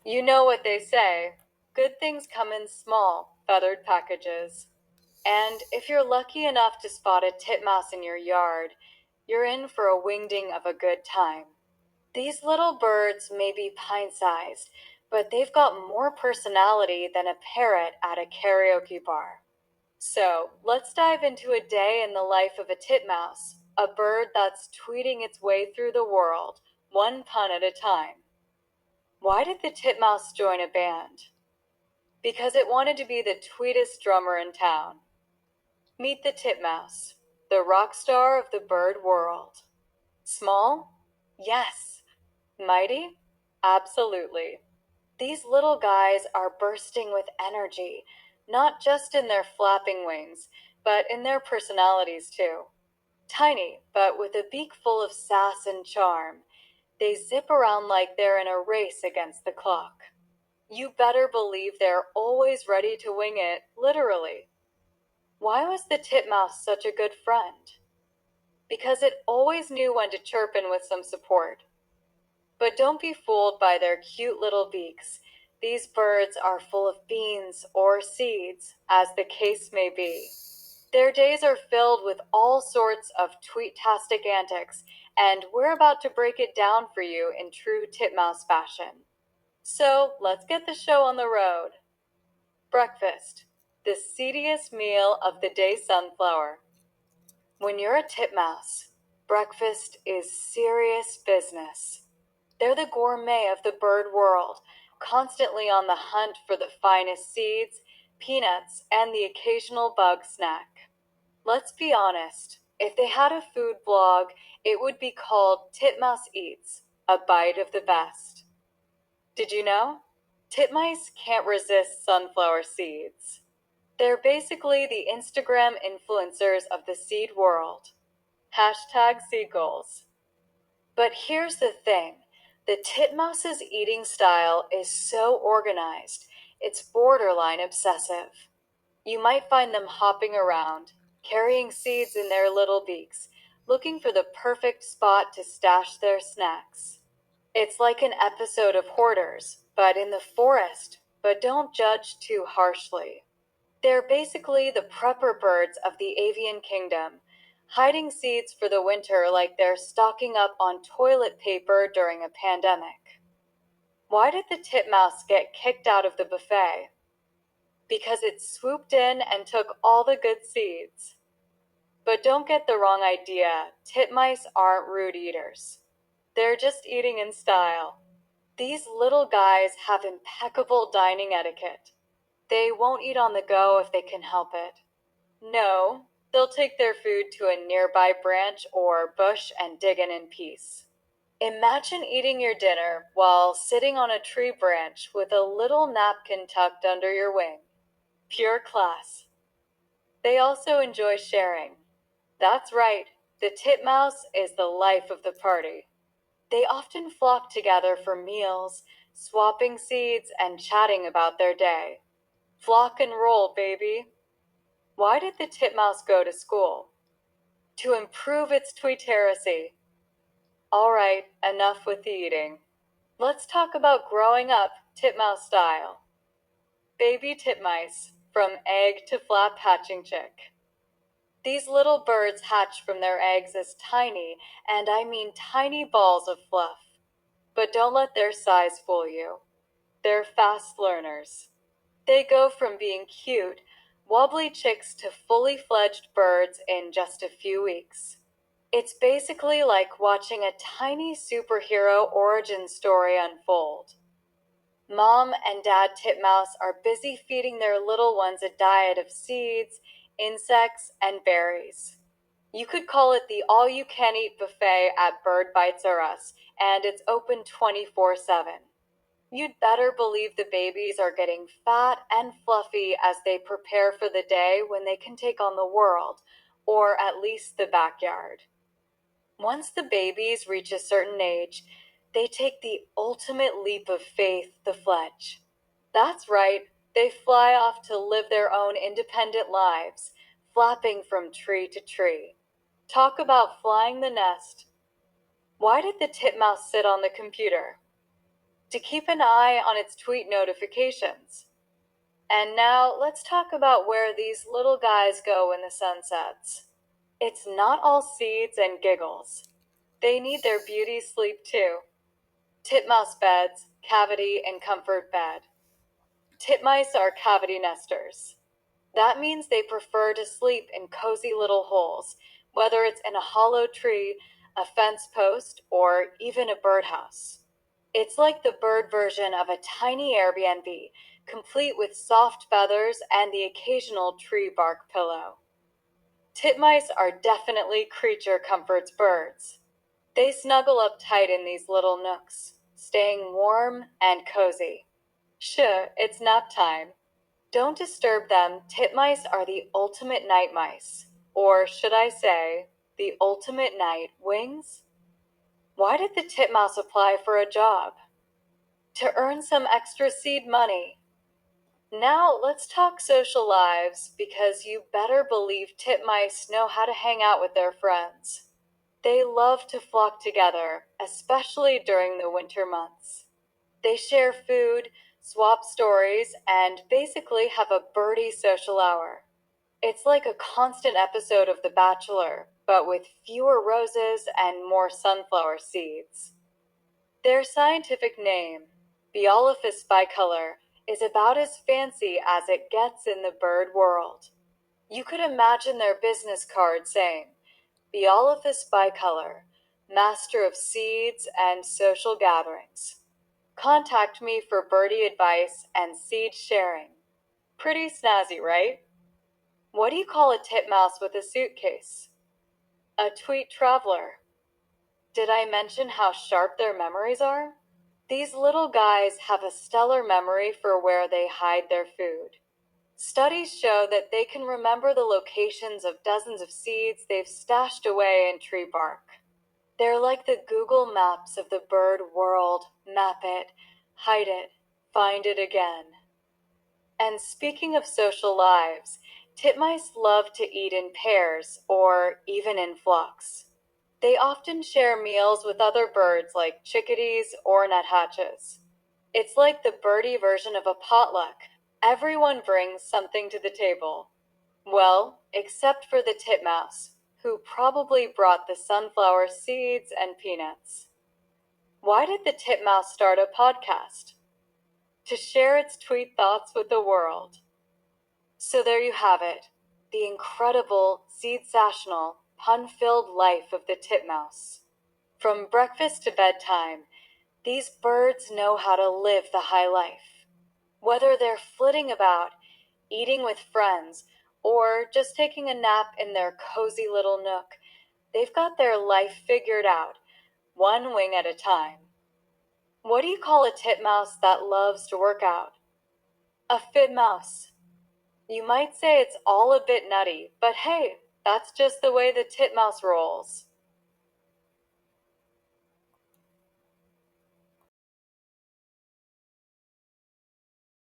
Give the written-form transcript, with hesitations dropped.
You know what they say, good things come in small, feathered packages. And if you're lucky enough to spot a titmouse in your yard, you're in for a wingding of a good time. These little birds may be pint-sized, but they've got more personality than a parrot at a karaoke bar. So, let's dive into a day in the life of a titmouse, a bird that's tweeting its way through the world, one pun at a time. Why did the titmouse join a band? Because it wanted to be the tweetest drummer in town. Meet the titmouse, the rock star of the bird world. Small? Yes. Mighty? Absolutely. These little guys are bursting with energy, not just in their flapping wings, but in their personalities too. Tiny, but with a beak full of sass and charm, they zip around like they're in a race against the clock. You better believe they're always ready to wing it, literally. Why was the titmouse such a good friend? Because it always knew when to chirp in with some support. But don't be fooled by their cute little beaks. These birds are full of beans or seeds, as the case may be. Their days are filled with all sorts of tweet-tastic antics, and we're about to break it down for you in true titmouse fashion. So let's get the show on the road. Breakfast, the seediest meal of the day sunflower. When you're a titmouse, breakfast is serious business. They're the gourmet of the bird world, constantly on the hunt for the finest seeds, peanuts, and the occasional bug snack. Let's be honest, if they had a food blog, it would be called Titmouse Eats, a bite of the best. Did you know? Titmice can't resist sunflower seeds. They're basically the Instagram influencers of the seed world. Hashtag seed goals. But here's the thing, the titmouse's eating style is so organized, it's borderline obsessive. You might find them hopping around, carrying seeds in their little beaks, looking for the perfect spot to stash their snacks. It's like an episode of Hoarders, but in the forest, but don't judge too harshly. They're basically the prepper birds of the avian kingdom, hiding seeds for the winter like they're stocking up on toilet paper during a pandemic. Why did the titmouse get kicked out of the buffet? Because it swooped in and took all the good seeds. But don't get the wrong idea, titmice aren't rude eaters. They're just eating in style. These little guys have impeccable dining etiquette. They won't eat on the go if they can help it. No, they'll take their food to a nearby branch or bush and dig in peace. Imagine eating your dinner while sitting on a tree branch with a little napkin tucked under your wing. Pure class. They also enjoy sharing. That's right, the titmouse is the life of the party. They often flock together for meals, swapping seeds and chatting about their day. Flock and roll, baby. Why did the titmouse go to school? To improve its tweeteracy. All right, enough with the eating. Let's talk about growing up titmouse style. Baby titmice, from egg to flap hatching chick. These little birds hatch from their eggs as tiny, and I mean tiny balls of fluff. But don't let their size fool you. They're fast learners. They go from being cute, wobbly chicks to fully fledged birds in just a few weeks. It's basically like watching a tiny superhero origin story unfold. Mom and Dad Titmouse are busy feeding their little ones a diet of seeds, insects, and berries. You could call it the all you can eat buffet at Bird Bites R Us, and it's open 24/7. You'd better believe the babies are getting fat and fluffy as they prepare for the day when they can take on the world, or at least the backyard. Once the babies reach a certain age, they take the ultimate leap of faith, the fledge. That's right, they fly off to live their own independent lives, flapping from tree to tree. Talk about flying the nest. Why did the titmouse sit on the computer? to keep an eye on its tweet notifications. And now let's talk about where these little guys go when the sun sets. It's not all seeds and giggles. They need their beauty sleep too. Titmouse beds, cavity, and comfort bed. Titmice are cavity nesters. That means they prefer to sleep in cozy little holes, whether it's in a hollow tree, a fence post, or even a birdhouse. It's like the bird version of a tiny Airbnb, complete with soft feathers and the occasional tree bark pillow. Titmice are definitely creature comforts birds. They snuggle up tight in these little nooks, staying warm and cozy. Sure, it's nap time. Don't disturb them. Titmice are the ultimate night mice. Or should I say, the ultimate night wings? Why did the titmouse apply for a job? To earn some extra seed money. Now let's talk social lives, because you better believe titmice know how to hang out with their friends. They love to flock together, especially during the winter months. They share food, swap stories, and basically have a birdie social hour. It's like a constant episode of The Bachelor, but with fewer roses and more sunflower seeds. Their scientific name, Biolophus bicolor, is about as fancy as it gets in the bird world. You could imagine their business card saying, Biolophus bicolor, master of seeds and social gatherings. Contact me for birdie advice and seed sharing. Pretty snazzy, right? What do you call a titmouse with a suitcase? A tweet traveler. Did I mention how sharp their memories are? These little guys have a stellar memory for where they hide their food. Studies show that they can remember the locations of dozens of seeds they've stashed away in tree bark. They're like the Google Maps of the bird world. Map it, hide it, find it again. And speaking of social lives, titmice love to eat in pairs or even in flocks. They often share meals with other birds like chickadees or nuthatches. It's like the birdie version of a potluck. Everyone brings something to the table. Well, except for the titmouse, who probably brought the sunflower seeds and peanuts. Why did the titmouse start a podcast? To share its tweet thoughts with the world. So there you have it, the incredible, seed-sational, pun-filled life of the titmouse. From breakfast to bedtime, these birds know how to live the high life. Whether they're flitting about, eating with friends, or just taking a nap in their cozy little nook, they've got their life figured out, one wing at a time. What do you call a titmouse that loves to work out? A fit mouse. You might say it's all a bit nutty, but hey, that's just the way the titmouse rolls.